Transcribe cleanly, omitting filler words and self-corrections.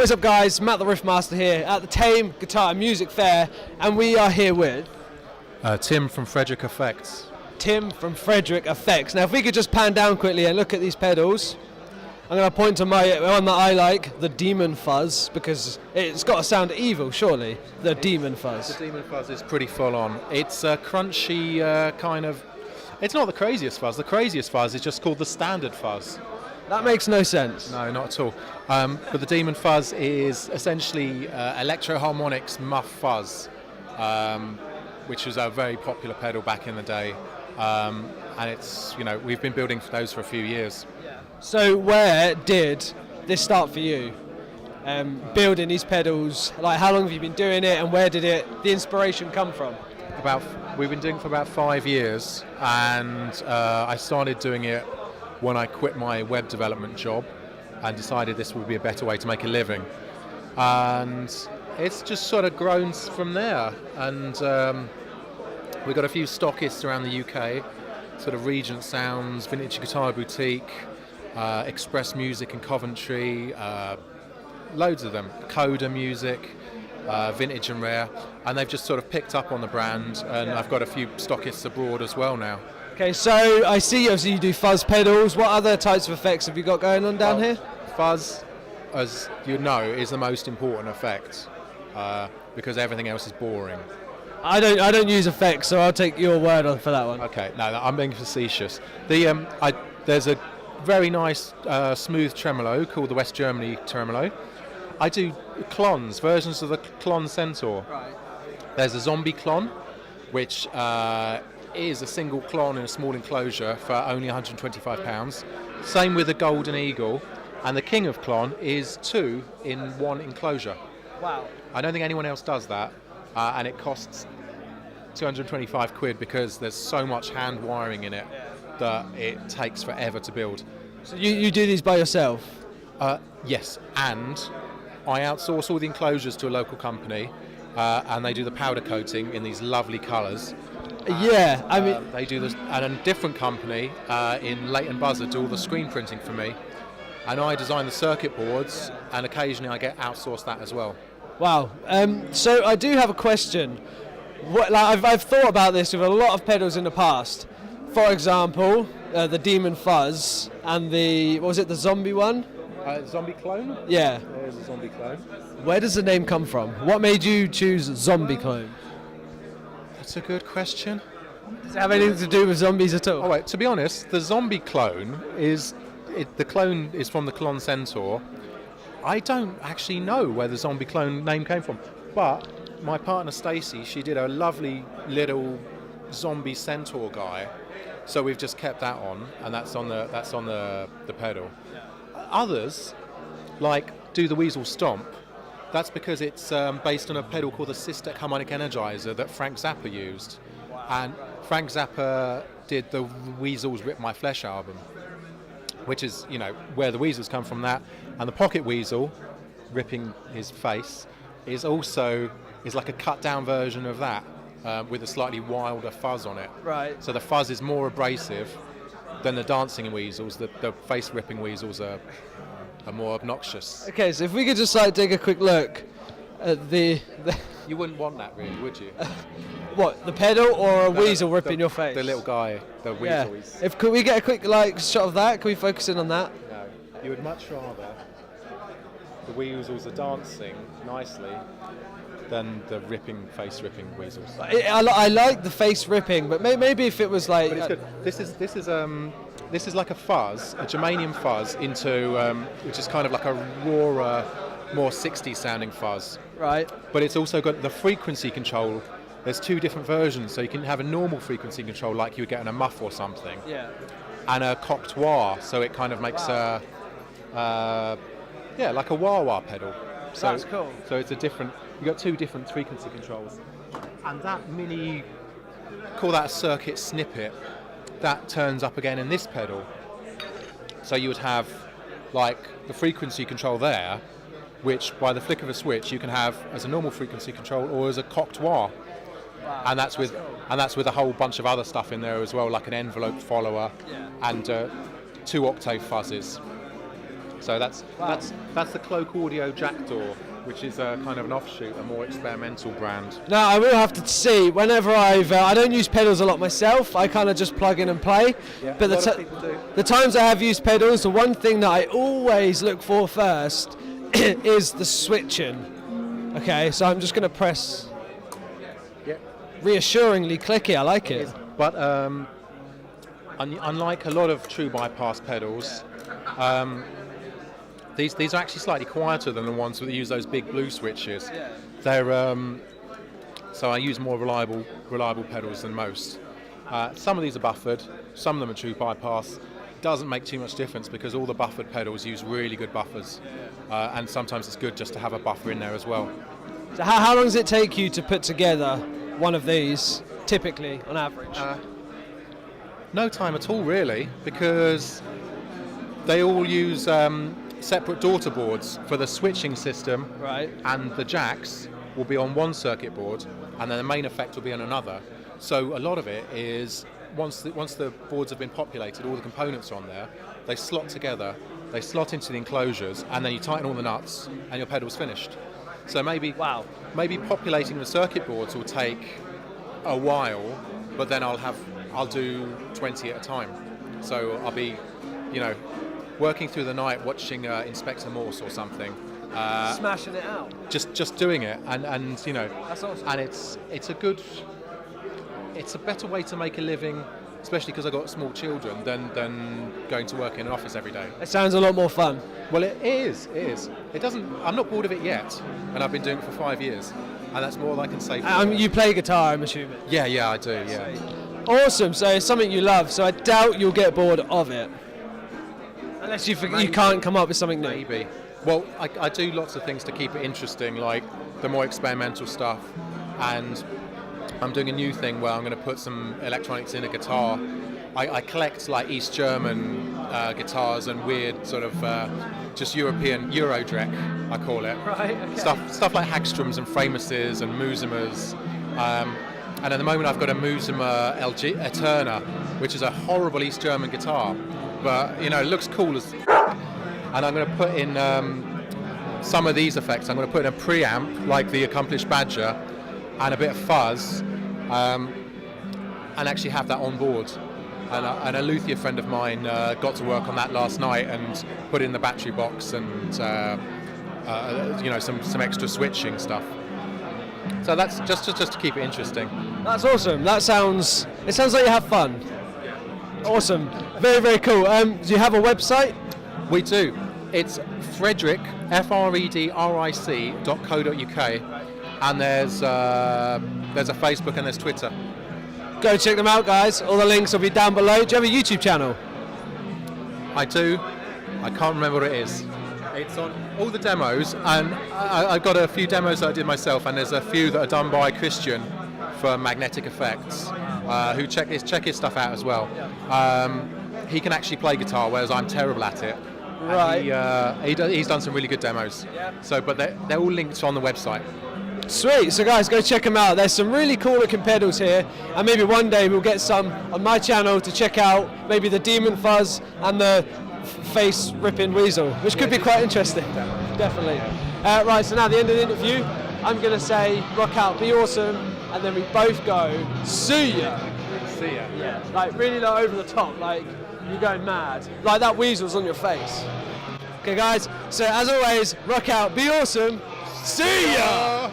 What's up guys, Matt the Riff Master here at the Thame Guitar and Music Fair, and we are here with Tim from Fredric Effects. Tim from Fredric Effects. Now if we could just pan down quickly and look at these pedals, I'm going to point to my one that I like, the Demon Fuzz, because it's got to sound evil, surely, the Demon Fuzz. The Demon Fuzz is pretty full on. It's a crunchy kind of... It's not the craziest fuzz. The craziest fuzz is just called the standard fuzz. That makes no sense. No, not at all. But the Demon Fuzz is essentially electro-harmonics muff fuzz, which was a very popular pedal back in the day. And it's, we've been building those for a few years. So where did this start for you? Building these pedals, like how long have you been doing it, and where did the inspiration come from? We've been doing it for about 5 years, and I started doing it when I quit my web development job and decided this would be a better way to make a living. And it's just sort of grown from there. And we've got a few stockists around the UK, sort of Regent Sounds, Vintage Guitar Boutique, Express Music in Coventry, loads of them, Coda Music, Vintage and Rare, and they've just sort of picked up on the brand, and I've got a few stockists abroad as well now. Okay, so I see obviously you do fuzz pedals. What other types of effects have you got going on down here? Fuzz, as you know, is the most important effect because everything else is boring. I don't use effects, so I'll take your word on for that one. Okay, no, I'm being facetious. There's a very nice smooth tremolo called the West Germany tremolo. I do clones, versions of the clon Centaur. Right. There's a zombie clon, which is a single clon in a small enclosure for only £125. Same with the Golden Eagle, and the King of Clon is 2 in 1 enclosure. Wow. I don't think anyone else does that, and it costs 225 quid because there's so much hand wiring in it that it takes forever to build. So you do these by yourself? Yes, and I outsource all the enclosures to a local company, and they do the powder coating in these lovely colours. They do this, and a different company in Leighton Buzzard do all the screen printing for me, and I design the circuit boards, and occasionally I get outsourced that as well. Wow. So I do have a question. I've thought about this with a lot of pedals in the past. For example, the Demon Fuzz and the zombie one? Zombie clone? Yeah. There's a zombie clone. Where does the name come from? What made you choose zombie clone? That's a good question. Does it have anything to do with zombies at all? Oh wait, to be honest, the zombie clone the clone is from the Clon Centaur. I don't actually know where the zombie clone name came from, but my partner Stacey, she did a lovely little zombie centaur guy, so we've just kept that on, and that's on the pedal. Others, like Do the Weasel Stomp, that's because it's based on a pedal called the Systec Harmonic Energizer that Frank Zappa used. And Frank Zappa did the Weasels Rip My Flesh album, which is, where the weasels come from that. And the Pocket Weasel, ripping his face, is like a cut down version of that, with a slightly wilder fuzz on it. Right. So the fuzz is more abrasive than the dancing weasels. The face ripping weasels are more obnoxious. Okay, so if we could just take a quick look at the You wouldn't want that really, would you? What, the pedal or a weasel ripping your face? The little guy, the weasel. Yeah. Could we get a quick shot of that? Can we focus in on that? No, you would much rather the weasels are dancing nicely than the face ripping weasels. I like the face ripping, but maybe if it was like. But it's good. This is like a fuzz, a germanium fuzz into which is kind of like a rawer, more 60s sounding fuzz. Right. But it's also got the frequency control. There's 2 different versions, so you can have a normal frequency control like you would get in a muff or something. Yeah. And a coctoir, so it kind of makes like a wah-wah pedal. So, that's cool. So it's you've got 2 different frequency controls. And that call that a circuit snippet, that turns up again in this pedal. So you would have like the frequency control there, which by the flick of a switch you can have as a normal frequency control or as a coctoir. Wow, and that's with a whole bunch of other stuff in there as well, like an envelope follower and 2 octave fuzzes. So that's the Cloak Audio Jackdaw, which is a kind of an offshoot, a more experimental brand. Now I will have to see. Whenever I don't use pedals a lot myself. I kind of just plug in and play. Yeah, but a lot of people do. the times I have used pedals, the one thing that I always look for first is the switching. Okay, so I'm just going to press. Yeah. Reassuringly clicky. I like it. But unlike a lot of true bypass pedals, these are actually slightly quieter than the ones that use those big blue switches. Yeah. They're so I use more reliable pedals than most. Some of these are buffered, some of them are true bypass. Doesn't make too much difference because all the buffered pedals use really good buffers, and sometimes it's good just to have a buffer in there as well. So how long does it take you to put together one of these, typically, on average? No time at all, really, because they all use separate daughter boards for the switching system, Right. and the jacks will be on one circuit board, and then the main effect will be on another. So a lot of it is once the boards have been populated, all the components are on there, they slot together, they slot into the enclosures, and then you tighten all the nuts, and your pedal's finished. So maybe populating the circuit boards will take a while, but then I'll do 20 at a time. So I'll be, working through the night watching Inspector Morse or something. Smashing it out. Just doing it, and That's awesome. and it's a better way to make a living, especially because I've got small children, than going to work in an office every day. It sounds a lot more fun. Well, it is. It doesn't. I'm not bored of it yet, and I've been doing it for 5 years, and that's more than I can say. You play guitar, I'm assuming. Yeah, I do. Yeah. Awesome. So it's something you love. So I doubt you'll get bored of it, unless you can't come up with something new. Maybe. Well, I do lots of things to keep it interesting, like the more experimental stuff, and I'm doing a new thing where I'm going to put some electronics in a guitar. I collect like East German guitars and weird sort of just European Eurodrec, I call it. Right. Okay. Stuff like Hagstroms and Framuses and Musimers. And at the moment I've got a Musima LG Eterna, which is a horrible East German guitar, but it looks cool as. And I'm going to put in some of these effects. I'm going to put in a preamp like the Accomplished Badger and a bit of fuzz, and actually have that on board. And a luthier friend of mine got to work on that last night and put in the battery box and some extra switching stuff. So that's just to keep it interesting. That's awesome. It sounds like you have fun. Awesome. Very, very cool. Do you have a website? We do. It's Fredric, Fredric.co.uk, and there's a Facebook and there's Twitter. Go check them out, guys. All the links will be down below. Do you have a YouTube channel? I do. I can't remember what it is. It's on all the demos, and I've got a few demos that I did myself, and there's a few that are done by Christian for Magnetic Effects, who check his stuff out as well. He can actually play guitar, whereas I'm terrible at it. Right. He's done some really good demos. So, but they're all linked on the website. Sweet. So guys, go check them out. There's some really cool looking pedals here, and maybe one day we'll get some on my channel to check out. Maybe the Demon Fuzz and the face ripping weasel, which could be quite interesting. Definitely. Right. So now at the end of the interview, I'm gonna say rock out, be awesome, and then we both go see ya. See ya. Yeah. Like really over the top, like you're going mad, like that weasel's on your face. Okay, guys. So as always, rock out, be awesome. See ya!